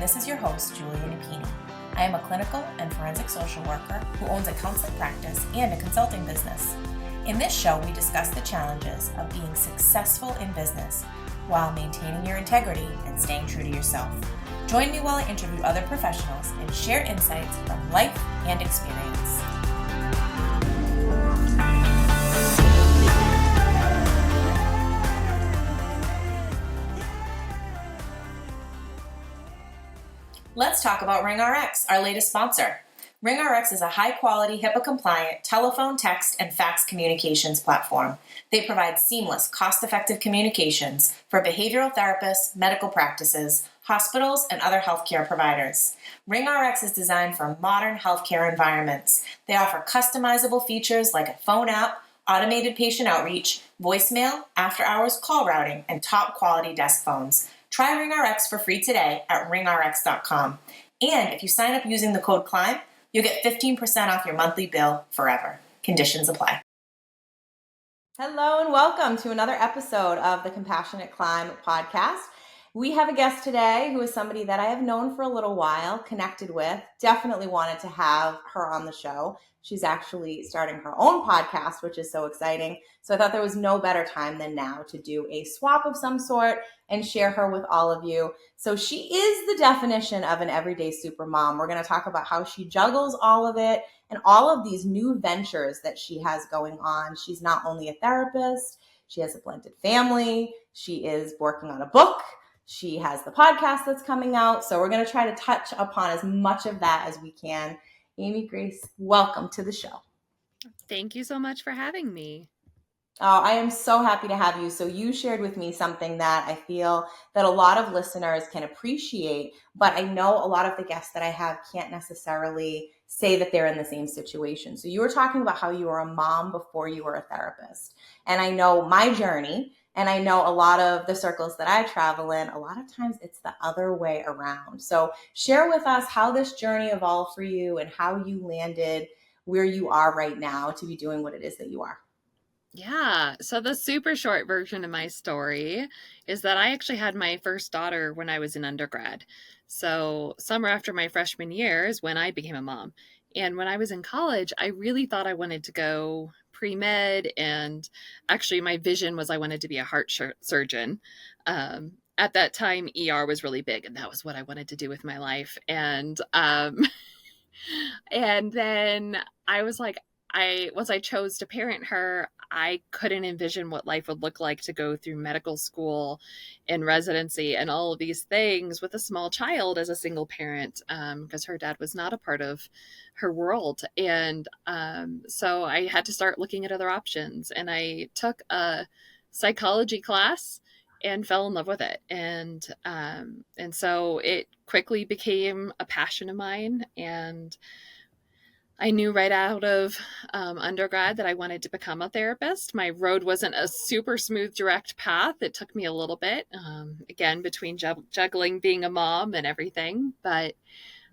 this is your host, Julia Napini. I am a clinical and forensic social worker who owns a counseling practice and a consulting business. In this show, we discuss the challenges of being successful in business while maintaining your integrity and staying true to yourself. Join me while I interview other professionals and share insights from life and experience. Let's talk about RingRx, our latest sponsor. RingRx is a high-quality, HIPAA-compliant telephone, text, and fax communications platform. They provide seamless, cost-effective communications for behavioral therapists, medical practices, hospitals, and other healthcare providers. RingRx is designed for modern healthcare environments. They offer customizable features like a phone app, automated patient outreach, voicemail, after-hours call routing, and top-quality desk phones. Try RingRx for free today at ringrx.com. And if you sign up using the code CLIMB, you'll get 15% off your monthly bill forever. Conditions apply. Hello and welcome to another episode of the Compassionate Climb podcast. We have a guest today who is somebody that I have known for a little while, connected with, definitely wanted to have her on the show. She's actually starting her own podcast, which is so exciting. So I thought there was no better time than now to do a swap of some sort and share her with all of you. So she is the definition of an everyday supermom. We're going to talk about how she juggles all of it and all of these new ventures that she has going on. She's not only a therapist, she has a blended family, she is working on a book, she has the podcast that's coming out. So we're going to try to touch upon as much of that as we can. Amy Grace, welcome to the show. Thank you so much for having me. Oh, I am so happy to have you. So you shared with me something that I feel that a lot of listeners can appreciate, but I know a lot of the guests that I have can't necessarily say that they're in the same situation. So you were talking about how you were a mom before you were a therapist. And I know my journey, and I know a lot of the circles that I travel in, a lot of times it's the other way around. So share with us how this journey evolved for you and how you landed where you are right now to be doing what it is that you are. Yeah, so the super short version of my story is that I actually had my first daughter when I was in undergrad. So summer after my freshman year is when I became a mom. And when I was in college, I really thought I wanted to go pre-med, and actually my vision was I wanted to be a heart surgeon. At that time, ER was really big, and that was what I wanted to do with my life. And and then I was like, once I chose to parent her, I couldn't envision what life would look like to go through medical school and residency and all of these things with a small child as a single parent, because her dad was not a part of her world. And so I had to start looking at other options. And I took a psychology class and fell in love with it. And so it quickly became a passion of mine. And I knew right out of undergrad that I wanted to become a therapist. My road wasn't a super smooth, direct path. It took me a little bit, again, between juggling being a mom and everything. But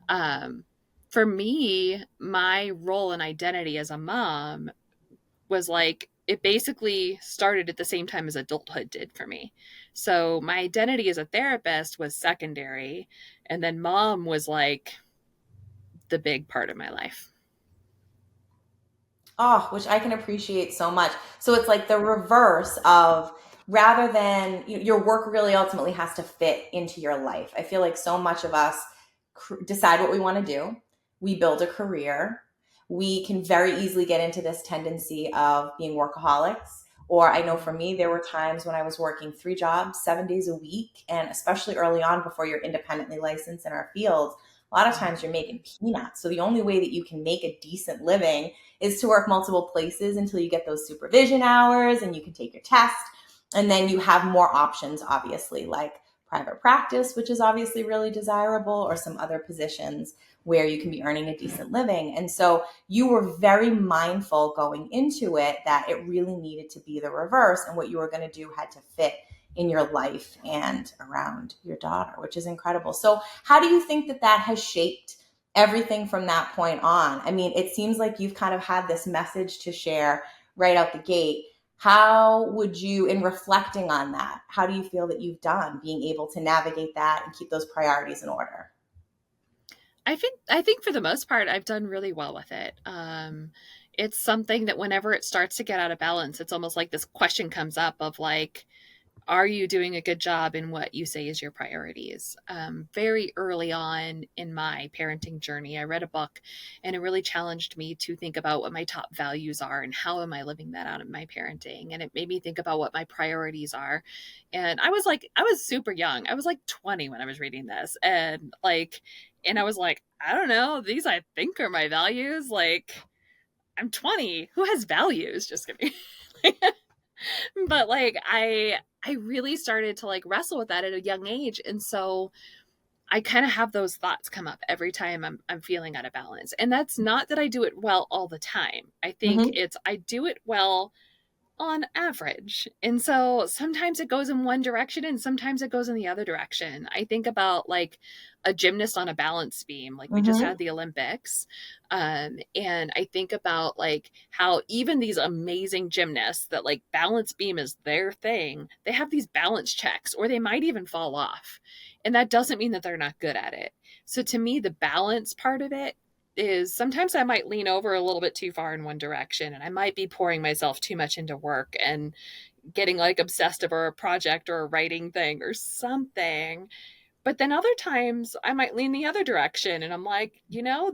for me, my role and identity as a mom was like, it basically started at the same time as adulthood did for me. So my identity as a therapist was secondary. And then mom was like the big part of my life. Oh, which I can appreciate so much. So it's like the reverse of, rather than your work really ultimately has to fit into your life. I feel like so much of us decide what we want to do. We build a career. We can very easily get into this tendency of being workaholics. Or I know for me, there were times when I was working 3 jobs, 7 days a week. And especially early on, before you're independently licensed in our field, a lot of times you're making peanuts. So the only way that you can make a decent living is to work multiple places until you get those supervision hours and you can take your test. And then you have more options, obviously, like private practice, which is obviously really desirable, or some other positions where you can be earning a decent living. And so you were very mindful going into it that it really needed to be the reverse, and what you were going to do had to fit in your life and around your daughter, which is incredible. So how do you think that has shaped everything from that point on? I mean, it seems like you've kind of had this message to share right out the gate. How would you, in reflecting on that, how do you feel that you've done being able to navigate that and keep those priorities in order? I think for the most part I've done really well with it. It's something that whenever it starts to get out of balance, it's almost like this question comes up of like, are you doing a good job in what you say is your priorities? Very early on in my parenting journey, I read a book and it really challenged me to think about what my top values are and how am I living that out in my parenting. And it made me think about what my priorities are. And I was super young. I was like 20 when I was reading this. And I was like, I don't know, these I think are my values. Like, I'm 20. Who has values? Just kidding. But like I really started to like wrestle with that at a young age, and so I kind of have those thoughts come up every time I'm feeling out of balance. And that's not that I do it well all the time. I think Mm-hmm. it's I do it well on average. And so sometimes it goes in one direction and sometimes it goes in the other direction. I think about like a gymnast on a balance beam, like we just Mm-hmm. had the Olympics. And I think about like how even these amazing gymnasts that like balance beam is their thing, they have these balance checks or they might even fall off. And that doesn't mean that they're not good at it. So to me, the balance part of it is sometimes I might lean over a little bit too far in one direction and I might be pouring myself too much into work and getting like obsessed over a project or a writing thing or something. But then other times I might lean the other direction and I'm like,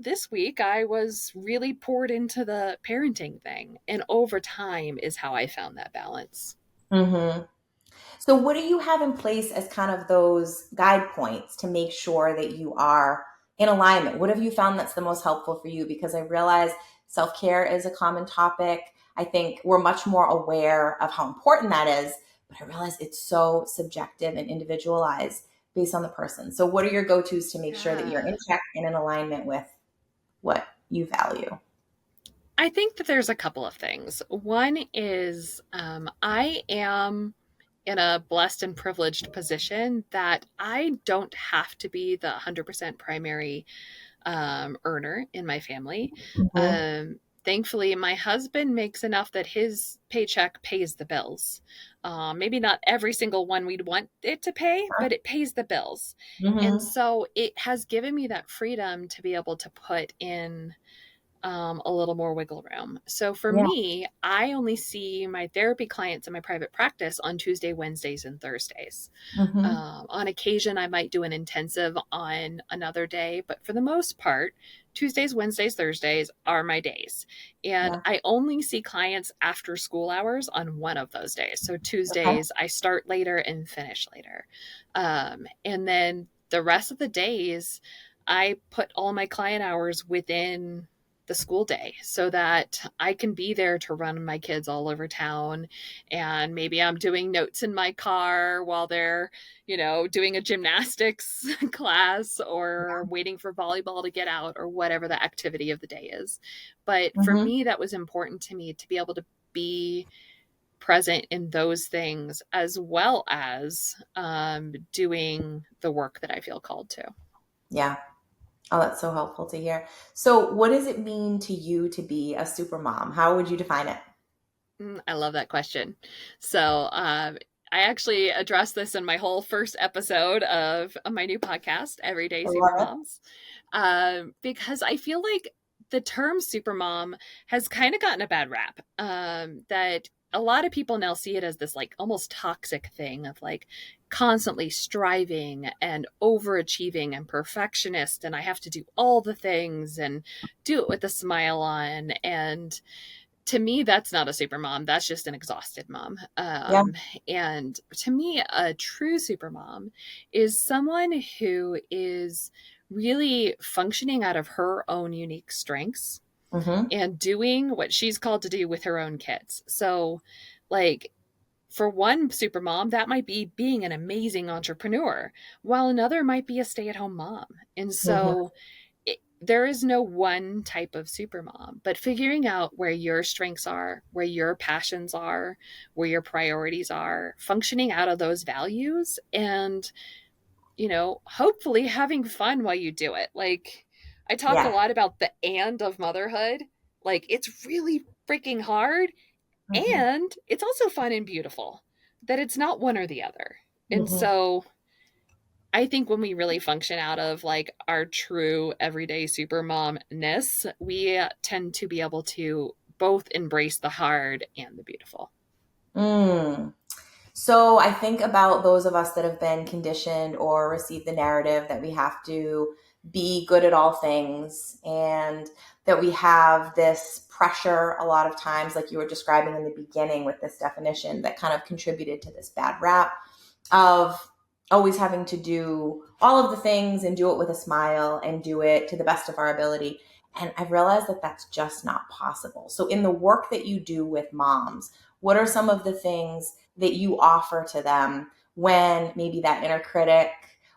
this week I was really poured into the parenting thing. And over time is how I found that balance. Mm-hmm. So, what do you have in place as kind of those guide points to make sure that you are in alignment? What have you found that's the most helpful for you? Because I realize self care is a common topic. I think we're much more aware of how important that is, but I realize it's so subjective and individualized based on the person. So, what are your go tos to make sure that you're Yeah. in check and in alignment with what you value? I think that there's a couple of things. One is I am in a blessed and privileged position that I don't have to be the 100% primary earner in my family. Mm-hmm. Thankfully, my husband makes enough that his paycheck pays the bills. Maybe not every single one we'd want it to pay, but it pays the bills. And Mm-hmm. so it has given me that freedom to be able to put in a little more wiggle room. So for Yeah. me, I only see my therapy clients in my private practice on Tuesday, Wednesdays, and Thursdays. Mm-hmm. On occasion, I might do an intensive on another day, but for the most part, Tuesdays, Wednesdays, Thursdays are my days. And Yeah. I only see clients after school hours on one of those days. So Okay. Tuesdays, I start later and finish later. And then the rest of the days, I put all my client hours within the school day so that I can be there to run my kids all over town. And maybe I'm doing notes in my car while they're, doing a gymnastics class or waiting for volleyball to get out or whatever the activity of the day is. But for Mm-hmm. me, that was important to me to be able to be present in those things as well as doing the work that I feel called to. Yeah. Oh, that's so helpful to hear. So, what does it mean to you to be a super mom? How would you define it? I love that question. So, I actually addressed this in my whole first episode of my new podcast, Everyday I love Supermoms, because I feel like the term supermom has kind of gotten a bad rap. That a lot of people now see it as this like almost toxic thing of like constantly striving and overachieving and perfectionist, and I have to do all the things and do it with a smile on. And to me, that's not a super mom. That's just an exhausted mom. it. And to me, a true super mom is someone who is really functioning out of her own unique strengths Mhm. and doing what she's called to do with her own kids. So, like, for one super mom, that might be being an amazing entrepreneur, while another might be a stay at home mom. And Mhm. so, there is no one type of super mom, but figuring out where your strengths are, where your passions are, where your priorities are, functioning out of those values, and, hopefully having fun while you do it. Like, I talk a Yeah. lot about the and of motherhood. Like, it's really freaking hard, Mhm. and it's also fun and beautiful, that it's not one or the other. And Mhm. so I think when we really function out of like our true everyday supermom-ness, we tend to be able to both embrace the hard and the beautiful. Mm. So I think about those of us that have been conditioned or received the narrative that we have to be good at all things, and that we have this pressure a lot of times, like you were describing in the beginning with this definition, that kind of contributed to this bad rap of always having to do all of the things and do it with a smile and do it to the best of our ability. And I've realized that that's just not possible. So, in the work that you do with moms, what are some of the things that you offer to them when maybe that inner critic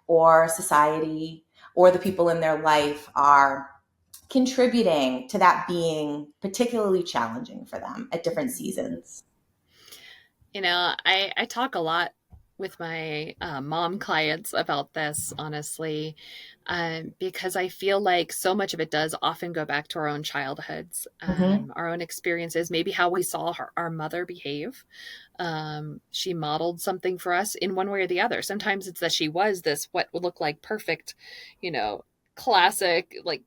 or society or the people in their life are contributing to that being particularly challenging for them at different seasons? You know, I talk a lot with my mom clients about this, honestly, because I feel like so much of it does often go back to our own childhoods, Mm-hmm. our own experiences, maybe how we saw our mother behave. She modeled something for us in one way or the other. Sometimes it's that she was this, what would look like perfect, you know, classic, like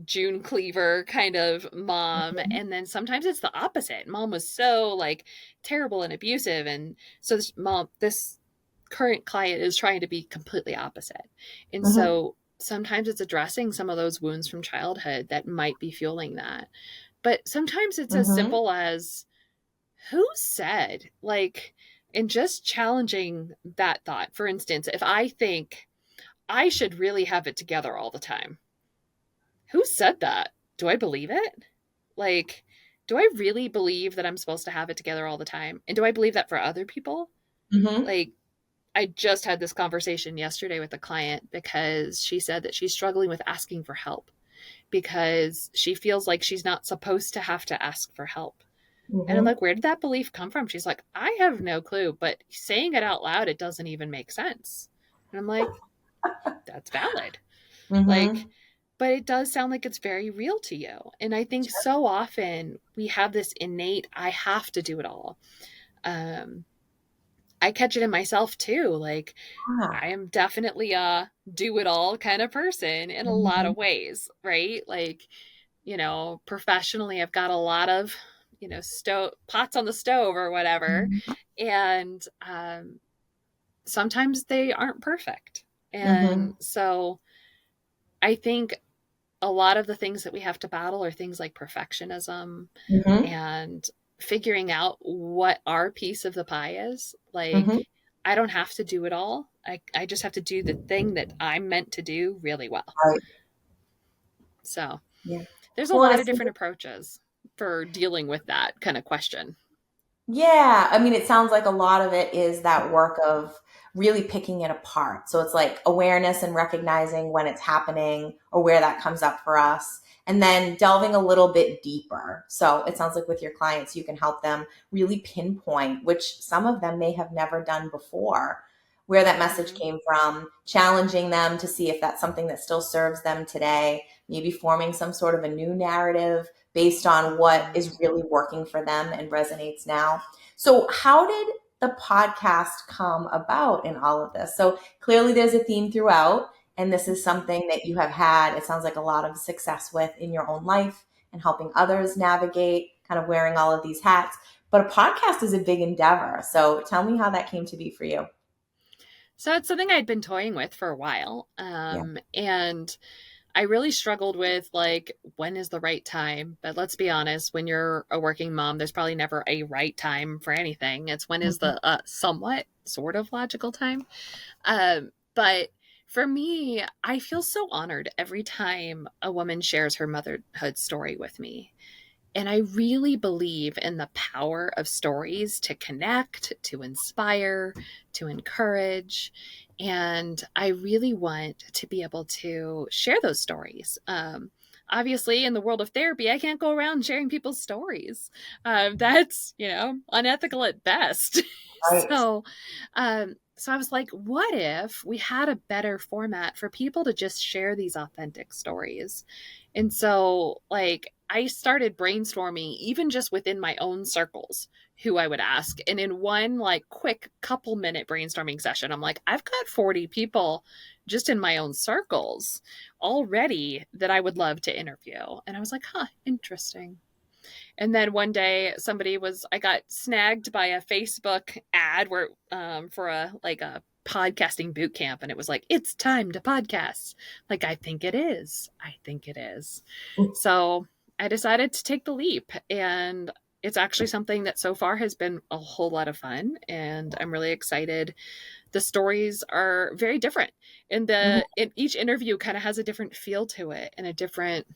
June Cleaver kind of mom. Mm-hmm. And then sometimes it's the opposite. Mom was so like terrible and abusive. And so this current client is trying to be completely opposite. And Mm-hmm. so sometimes it's addressing some of those wounds from childhood that might be fueling that. But sometimes it's as Mm-hmm. simple as who said, like, and just challenging that thought. For instance, if I think I should really have it together all the time, who said that? Do I believe it? Like, do I really believe that I'm supposed to have it together all the time? And do I believe that for other people? Mm-hmm. Like, I just had this conversation yesterday with a client because she said that she's struggling with asking for help because she feels like she's not supposed to have to ask for help. And I'm Mm-hmm. like, where did that belief come from? She's like, I have no clue, but saying it out loud, it doesn't even make sense. And I'm like, that's valid. Like, Mm-hmm. but it does sound like it's very real to you. And I think so often we have this innate, I have to do it all. Um, I catch it in myself too. Like, Yeah. I am definitely a do it all kind of person in a lot Mm-hmm. of ways, right? Like, professionally, I've got a lot of, pots on the stove or whatever. And sometimes they aren't perfect. Mm-hmm. And so I think a lot of the things that we have to battle are things like perfectionism Mm-hmm. and figuring out what our piece of the pie is. Mm-hmm. Like, I don't have to do it all. I just have to do the thing that I'm meant to do really well. Right. So Yeah. there's a Well, and lot it of seems different approaches for dealing with that kind of question. Yeah, I mean, it sounds like a lot of it is that work of really picking it apart. So it's like awareness and recognizing when it's happening or where that comes up for us, and then delving a little bit deeper. So it sounds like with your clients, you can help them really pinpoint, which some of them may have never done before, where that message Mm-hmm. came from, challenging them to see if that's something that still serves them today, maybe forming some sort of a new narrative based on what Mm-hmm. is really working for them and resonates now. So, how did the podcast come about in all of this? So, clearly there's a theme throughout, and this is something that you have had, it sounds like, a lot of success with in your own life and helping others navigate kind of wearing all of these hats. But a podcast is a big endeavor. So, tell me how that came to be for you. So it's something I'd been toying with for a while. Yeah. And I really struggled with like when is the right time. But let's be honest, when you're a working mom, there's probably never a right time for anything. It's when is Mhm. the somewhat sort of logical time. But for me, I feel so honored every time a woman shares her motherhood story with me. And I really believe in the power of stories to connect, to inspire, to encourage. And I really want to be able to share those stories. Obviously, in the world of therapy, I can't go around sharing people's stories. That's, unethical at best. Right. So I was like, what if we had a better format for people to just share these authentic stories? And so, like, I started brainstorming even just within my own circles who I would ask. And in one like quick couple minute brainstorming session, I'm like, I've got 40 people just in my own circles already that I would love to interview. And I was like, huh, interesting. And then one day I got snagged by a Facebook ad where, for a podcasting boot camp. And it was like, it's time to podcast. Like, I think it is. I think it is. So I decided to take the leap, and it's actually something that so far has been a whole lot of fun, and I'm really excited. The stories are very different, and each interview kind of has a different feel to it, and a different,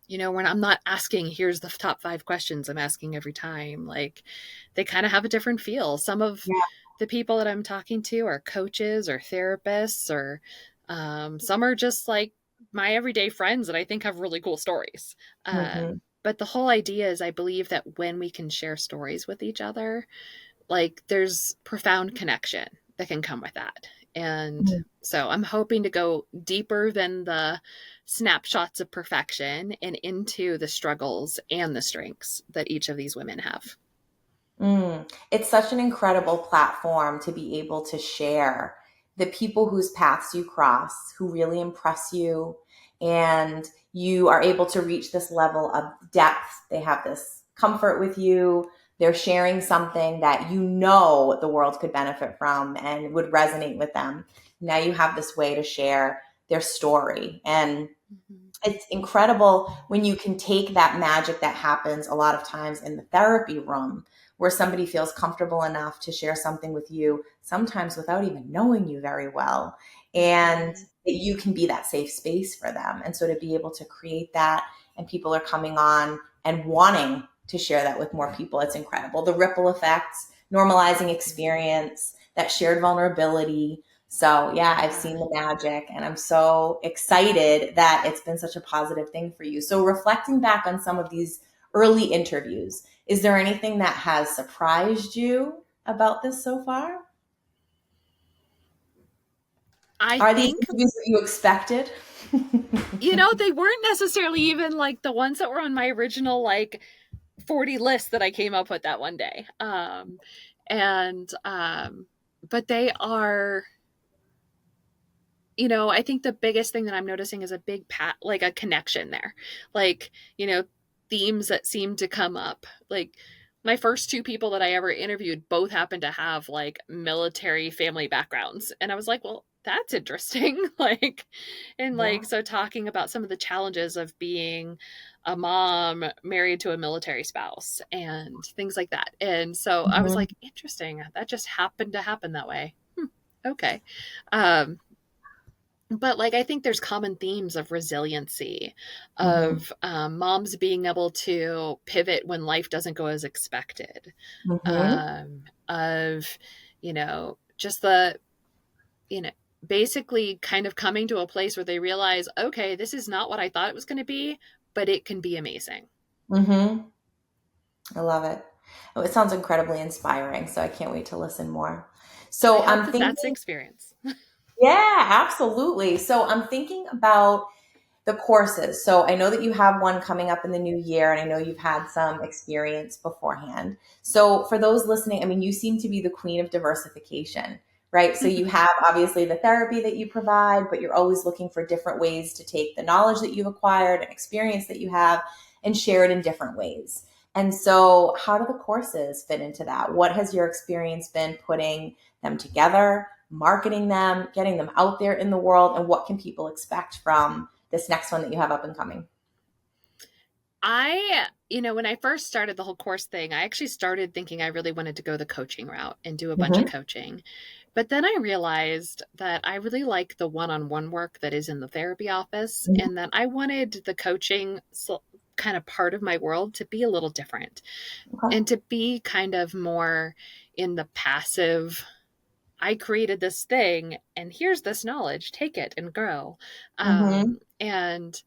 when I'm not asking, here's the top 5 questions I'm asking every time. Like, they kind of have a different feel. Some of Yeah. the people that I'm talking to are coaches or therapists, or some are just like my everyday friends that I think have really cool stories. Mm-hmm. But the whole idea is, I believe that when we can share stories with each other, like, there's profound connection that can come with that. And so I'm hoping to go deeper than the snapshots of perfection and into the struggles and the strengths that each of these women have. It's such an incredible platform to be able to share the people whose paths you cross, who really impress you, and you are able to reach this level of depth. They have this comfort with you. They're sharing something that you know the world could benefit from and would resonate with them. Now you have this way to share their story. And it's incredible when you can take that magic that happens a lot of times in the therapy room, where somebody feels comfortable enough to share something with you, sometimes without even knowing you very well, and that you can be that safe space for them. And so to be able to create that, and people are coming on and wanting to share that with more people, it's incredible. The ripple effects, normalizing experience, that shared vulnerability. So yeah, I've seen the magic, and I'm so excited that it's been such a positive thing for you. So reflecting back on some of these early interviews, is there anything that has surprised you about this so far? I Are these think, interviews that you expected? they weren't necessarily even like the ones that were on my original, like, 40 list that I came up with that one day. And, but they are, I think the biggest thing that I'm noticing is a like a connection there. Like, themes that seem to come up. Like, my first 2 people that I ever interviewed both happened to have like military family backgrounds. And I was like, well, that's interesting. Like, and like, Yeah. so talking about some of the challenges of being a mom married to a military spouse and things like that. And so I was Mhm. like, interesting. That just happened to happen that way. Okay. Um, but like, I think there's common themes of resiliency, Mhm. of moms being able to pivot when life doesn't go as expected, Mhm. of just the you know basically kind of coming to a place where they realize, okay, this is not what I thought it was going to be, but it can be amazing. Mhm. I love it. Oh, it sounds incredibly inspiring, so I can't wait to listen more. I So hope I'm that that's the thinking, experience. yeah, absolutely. So I'm thinking about the courses. So I know that you have one coming up in the new year, and I know you've had some experience beforehand. So for those listening, I mean, you seem to be the queen of diversification, right? So you have obviously the therapy that you provide, but you're always looking for different ways to take the knowledge that you've acquired and experience that you have and share it in different ways. And so, how do the courses fit into that? What has your experience been putting them together, marketing them, getting them out there in the world, and what can people expect from this next one that you have up and coming? When I first started the whole course thing, I actually started thinking I really wanted to go the coaching route and do a bunch of Mm-hmm. coaching. But then I realized that I really like the one on one work that is in the therapy office, and that I wanted the coaching kind of part of my world to be a little different, Okay. and to be kind of more in the passive. I created this thing, and here's this knowledge, take it and grow. Mm-hmm. And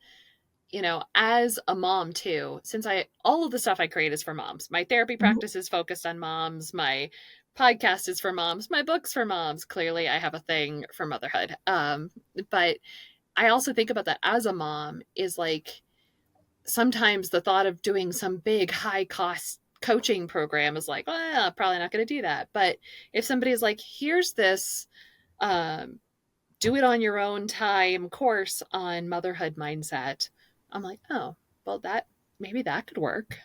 as a mom too, since all of the stuff I create is for moms. My therapy practice is focused on moms. My podcast is for moms. My book's for moms. Clearly, I have a thing for motherhood. But I also think about that as a mom is like sometimes the thought of doing some big high cost coaching program is like, well, probably not going to do that. But if somebody's like, here's this um, do it on your own time course on motherhood mindset, I'm like, oh, well, that maybe that could work.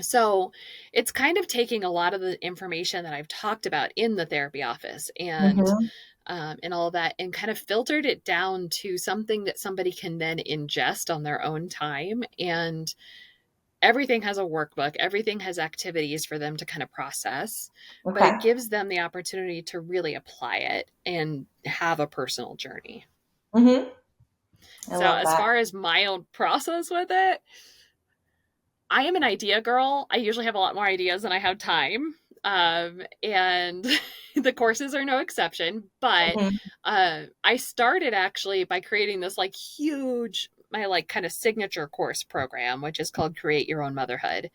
So it's kind of taking a lot of the information that I've talked about in the therapy office and all of that, and kind of filtered it down to something that somebody can then ingest on their own time. And everything has a workbook, everything has activities for them to kind of process, but Okay. it gives them the opportunity to really apply it and have a personal journey. I So, love as that. far as my own process with it, I am an idea girl. I usually have a lot more ideas than I have time. And the courses are no exception. But Mhm. I started actually by creating this like huge, my like kind of signature course program, which is called Create Your Own Motherhood.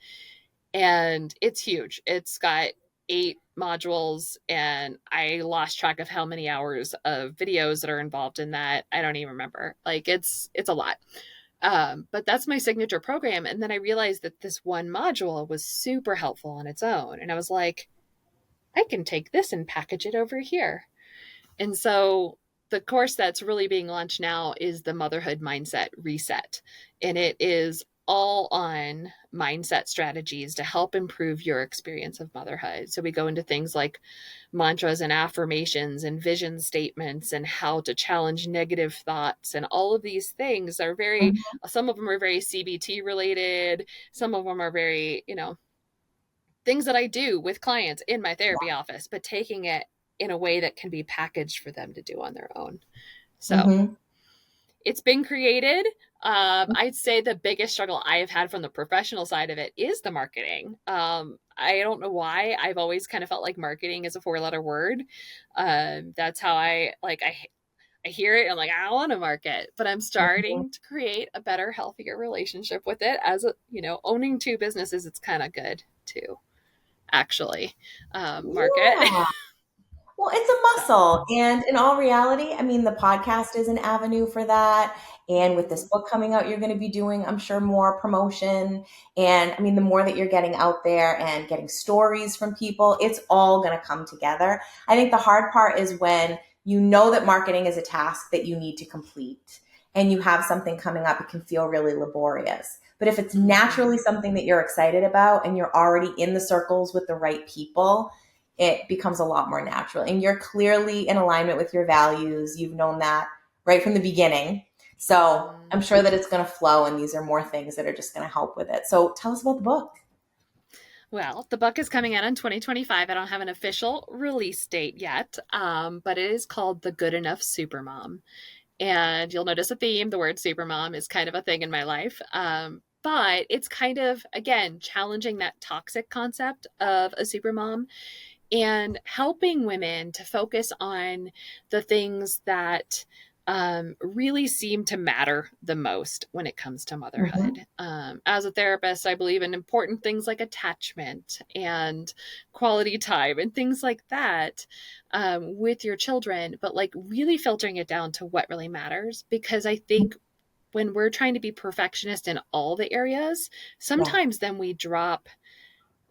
And it's huge. It's got 8 modules, and I lost track of how many hours of videos that are involved in that. I don't even remember. Like it's a lot. But that's my signature program. And then I realized that this one module was super helpful on its own. And I was like, I can take this and package it over here. And so the course that's really being launched now is the Motherhood Mindset Reset. And it is all on mindset strategies to help improve your experience of motherhood. So we go into things like mantras and affirmations and vision statements and how to challenge negative thoughts. And all of these things are very, Mhm. some of them are very CBT related. Some of them are very, things that I do with clients in my therapy office, but taking it in a way that can be packaged for them to do on their own. So Mhm. it's been created. I'd say the biggest struggle I have had from the professional side of it is the marketing. I don't know why. I've always kind of felt like marketing is a 4-letter word. That's how I hear it and I'm like, I want to market, but I'm Mhm. starting to create a better, healthier relationship with it. As owning 2 businesses, it's kind of good to actually market. Yeah. Well, it's a So, muscle. And in all reality, I mean, the podcast is an avenue for that. And with this mhm. book coming out, you're going to be doing, I'm sure, more promotion. And I mean, the more that you're getting out there and getting stories from people, it's all going to come together. I think the hard part is when you know that marketing is a task that you need to complete and you have something coming up, it can feel really laborious. But if it's naturally Mhm. something that you're excited about and you're already in the circles with the right people, it becomes a lot more natural. And you're clearly in alignment with your values. You've known that right from the beginning. So I'm Mhm. sure that it's going to flow, and these are more things that are just going to help with it. So tell us about the book. Well, the book is coming out in 2025. I don't have an official release date yet, but it is called The Good Enough Supermom. And you'll notice a theme. The word supermom is kind of a thing in my life. But it's kind of, again, challenging that toxic concept of a supermom and helping women to focus on the things that really seem to matter the most when it comes to Mm-hmm. motherhood. As a therapist, I believe in important things like attachment and quality time and things like that with your children, but like really filtering it down to what really matters. Because I think when we're trying to be perfectionist in all the areas, Yeah. sometimes then we drop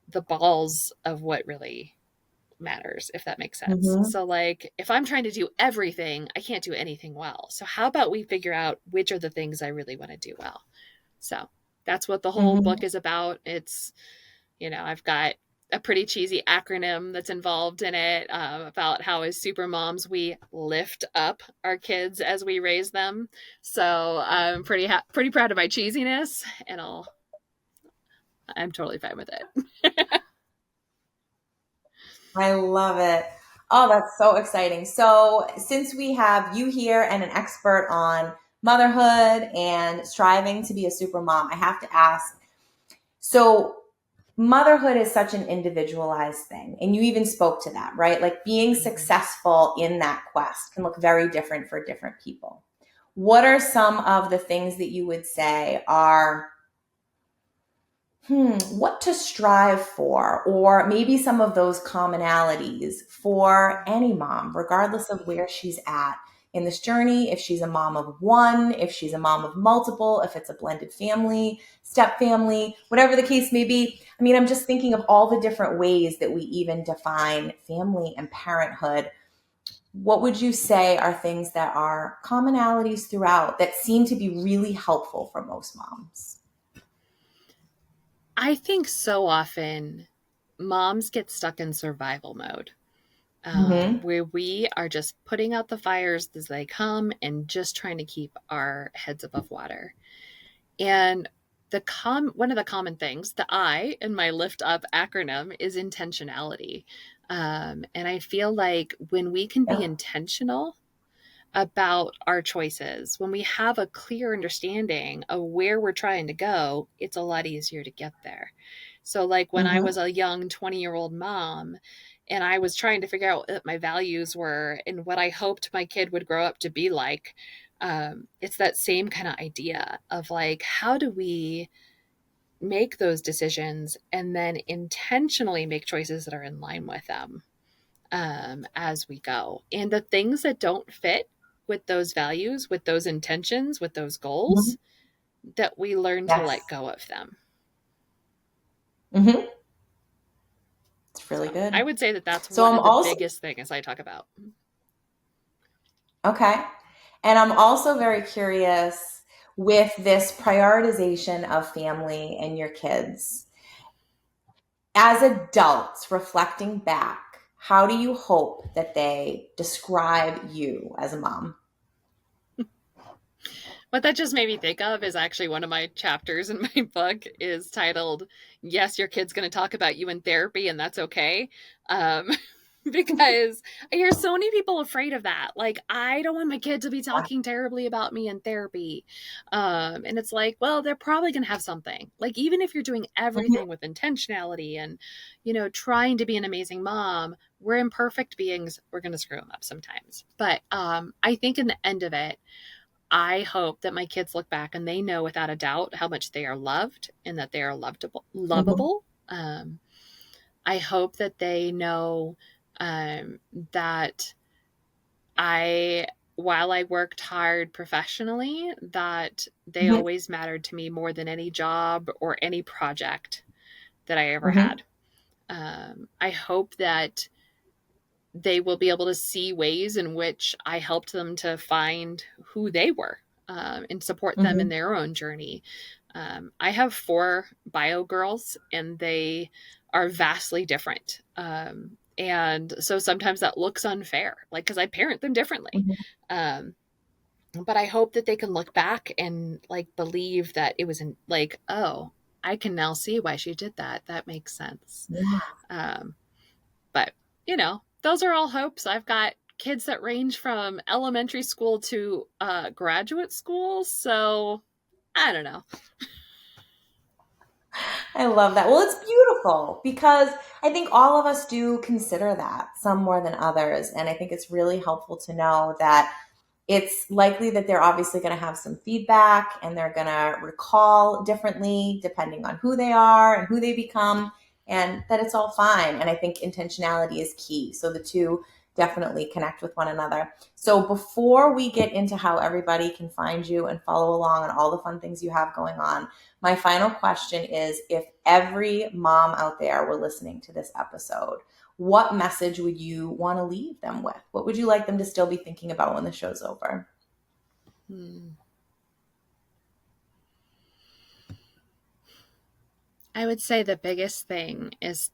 the balls of what really matters, if that makes sense. Mm-hmm. So, like, if I'm trying to do everything, I can't do anything well. So, how about we figure out which are the things I really want to do well? So, that's what the whole Mm-hmm. book is about. It's, I've got a pretty cheesy acronym that's involved in it about how, as super moms, we lift up our kids as we raise them. So, I'm pretty proud of my cheesiness, and I'm totally fine with it. I love it. Oh, that's so exciting. So, since we have you here and an expert on motherhood and striving to be a super mom, I have to ask, so motherhood is such an individualized thing. And you even spoke to that, right? Like being Mhm. successful in that quest can look very different for different people. What are some of the things that you would say are what to strive for, or maybe some of those commonalities for any mom, regardless of where she's at in this journey, if she's a mom of one, if she's a mom of multiple, if it's a blended family, step family, whatever the case may be. I mean, I'm just thinking of all the different ways that we even define family and parenthood. What would you say are things that are commonalities throughout that seem to be really helpful for most moms? I think so often moms get stuck in survival mode, Mm-hmm. where we are just putting out the fires as they come and just trying to keep our heads above water. And one of the common things, the I in my lift up acronym, is intentionality. And I feel like when we can be Yeah. intentional about our choices, when we have a clear understanding of where we're trying to go, it's a lot easier to get there. So, like when I Mm-hmm. was a young 20-year-old mom and I was trying to figure out what my values were and what I hoped my kid would grow up to be like, it's that same kind of idea of like, how do we make those decisions and then intentionally make choices that are in line with them, as we go. And the things that don't fit with those values, with those intentions, with those Mm-hmm. goals, that we learn to let Yes. go of them. Mm-hmm. It's really So I good. would say that that's So one I'm of the also, biggest things I talk about. okay. And I'm also very curious with this prioritization of family and your kids. As adults reflecting back, how do you hope that they describe you as a mom? What that just made me think of is actually one of my chapters in my book is titled, Yes, Your Kid's Going to Talk About You in Therapy, and That's Okay. Um, because I hear so many people afraid of that. Like, I don't want my kid to be talking terribly about me in therapy. And it's like, well, they're probably going to have something. Like, even if you're doing Mhm. everything with intentionality and, trying to be an amazing mom, we're imperfect beings. We're going to screw them up sometimes. But I think in the end of it, I hope that my kids look back and they know without a doubt how much they are loved and that they are Mhm. lovable. I hope that they know that I, while I worked hard professionally, that they Mhm. always mattered to me more than any job or any project that I ever Mhm. had. I hope that they will be able to see ways in which I helped them to find who they were, and support them in Mhm. their own journey. I have 4 bio girls, and they are vastly different. And so sometimes that looks unfair, like because I parent them differently. Mhm. Um, but I hope that they can look back and like believe that it was like, oh, I can now see why she did that. That makes sense. Yeah. Um, but, those are all hopes. I've got kids that range from elementary school to graduate school. So I don't know. I love that. Well, it's beautiful because I think all of us do consider that, some more than others. And I think it's really helpful to know that it's likely that they're obviously going to have some feedback and they're going to recall differently depending on who they are and who they become, and that it's all fine. And I think intentionality is key. So the two definitely connect with one another. So before we get into how everybody can find you and follow along on all the fun things you have going on, my final question is, if every mom out there were listening to this episode, what message would you want to leave them with? What would you like them to still be thinking about when the show's over? Hmm. I would say the biggest thing is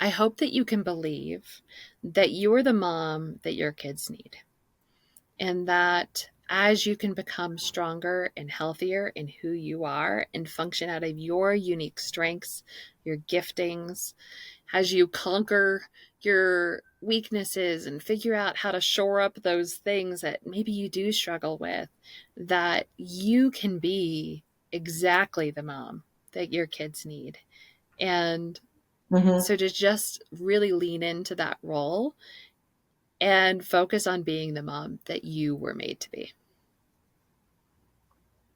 I hope that you can believe that you are the mom that your kids need. And that as you can become stronger and healthier in who you are and function out of your unique strengths, your giftings, as you conquer your weaknesses and figure out how to shore up those things that maybe you do struggle with, that you can be exactly the mom that your kids need. And Mm-hmm. so to just really lean into that role and focus on being the mom that you were made to be.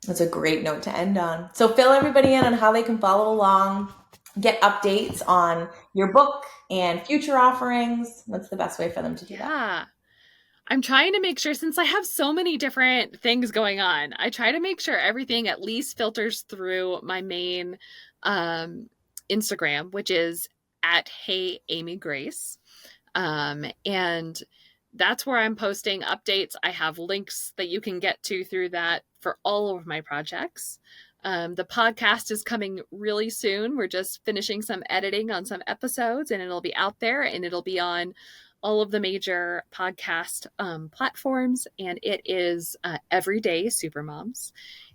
That's a great note to end on. So fill everybody in on how they can follow along, get updates on your book and future offerings. What's the best way for them to do that? Yeah. I'm trying to make sure, since I have so many different things going on, I try to make sure everything at least filters through my main Instagram, which is at Hey Amy Grace. And that's where I'm posting updates. I have links that you can get to through that for all of my projects. The podcast is coming really soon. We're just finishing some editing on some episodes, and it'll be out there, and it'll be on all of the major podcast platforms. And it is Everyday Supermoms.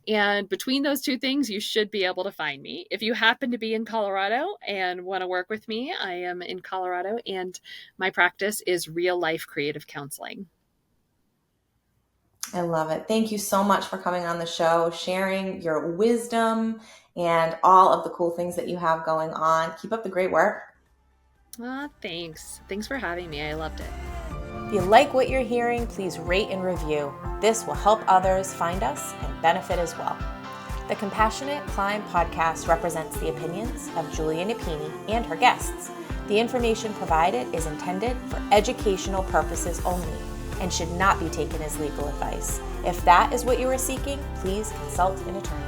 And between those two things, you should be able to find me. If you happen to be in Colorado and want to work with me, I am in Colorado, and my practice is real life creative counseling. I love it. Thank you so much for coming on the show, sharing your wisdom and all of the cool things that you have going on. Keep up the great work. Thanks. Thanks for having me. I loved it. If you like what you're hearing, please rate and review. This will help others find us and benefit as well. The Compassionate Climb podcast represents the opinions of Julia Napini and her guests. The information provided is intended for educational purposes only and should not be taken as legal advice. If that is what you are seeking, please consult an attorney.